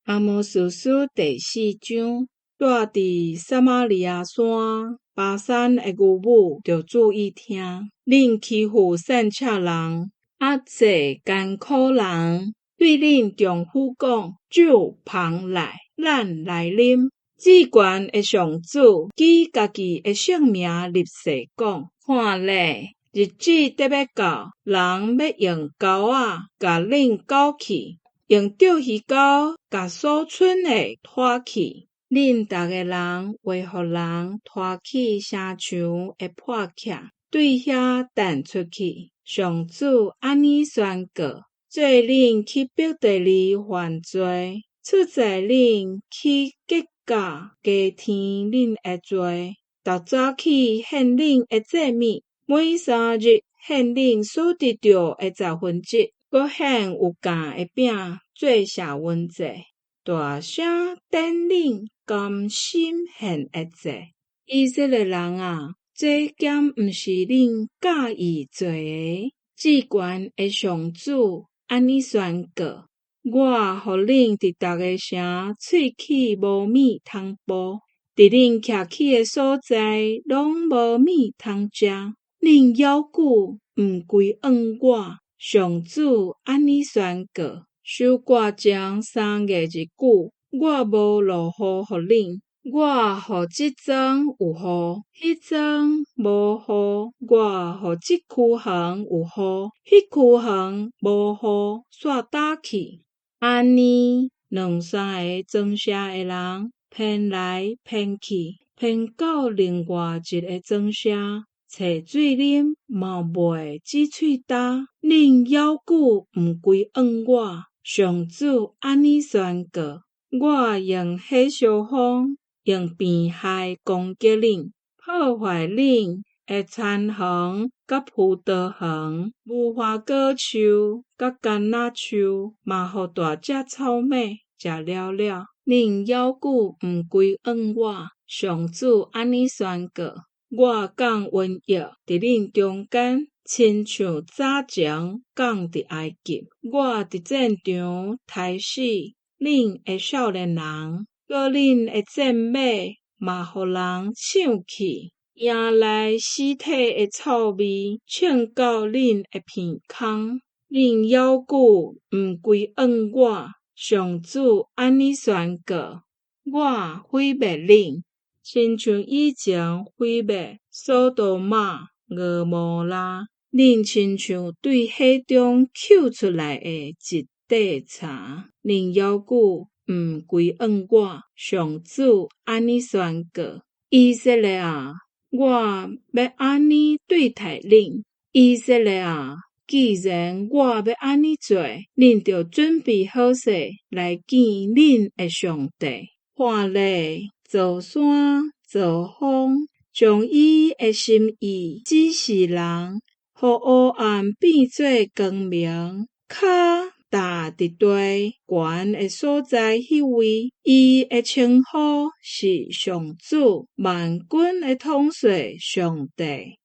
阿摩斯书第4章，住伫撒玛利亚山巴山的牛母着注意听。恁欺负善车人，压制艰苦人，对恁丈夫讲：酒旁来，咱来啉。至悬的上主以家己的性命立誓讲：看咧，日子得要到，人要用钩仔甲恁勾去。用钓鱼钩甲所剩的拖去，恁逐个人为互人拖去城墙的破屉，对遐弹出去。上主安尼宣告：做恁去逼地里犯罪，出在恁去结果加添恁的罪。逐早起献恁的祭物，每3日献恁所得到的1/10。搁献有价的饼做谢恩祭，大声等恁甘心献的祭。以色列人啊，这减毋是恁介意做的。至悬的上主安尼宣告：我互恁伫逐个城喙齿无米通剥，伫恁徛起的所在拢无米通食。恁犹久毋归向我。上主安尼宣告：守寡情3个日久，我无落雨互恁，我互即庄有雨，迄庄无雨；我互即区行有雨，迄区行无雨，煞打去。安尼2-3个装车的人骗来骗去，骗到另外一个装车。找水啉，嘛袂止喙干，恁犹久毋归向我。上主安尼宣告：我用火烧风，用病害攻击恁，破坏恁的田园甲葡萄园，无花果树甲橄榄树，嘛互大只草莓食了了。恁犹久毋归向我。上主安尼宣告：我降瘟疫伫恁中间，亲像早前降伫埃及。我伫战场杀死恁的少年人，搁恁的战马嘛互人抢去，迎来尸体的臭味，呛到恁的鼻孔。恁犹久毋归向我。上主安尼宣告：我毁灭恁，亲像以前毁灭索多玛、蛾摩拉。恁亲像对火中抾出来的一块柴。恁犹久毋归向我。上主安尼宣告：以色列啊，我要安尼对待恁。以色列啊，既然我要安尼做，恁就准备好势来见恁的上帝。看咧，造山造风，将伊的心意指示人，互黑暗变做光明。脚踏伫地悬的所在迄位，伊的称呼是上主，万军的统帅上帝。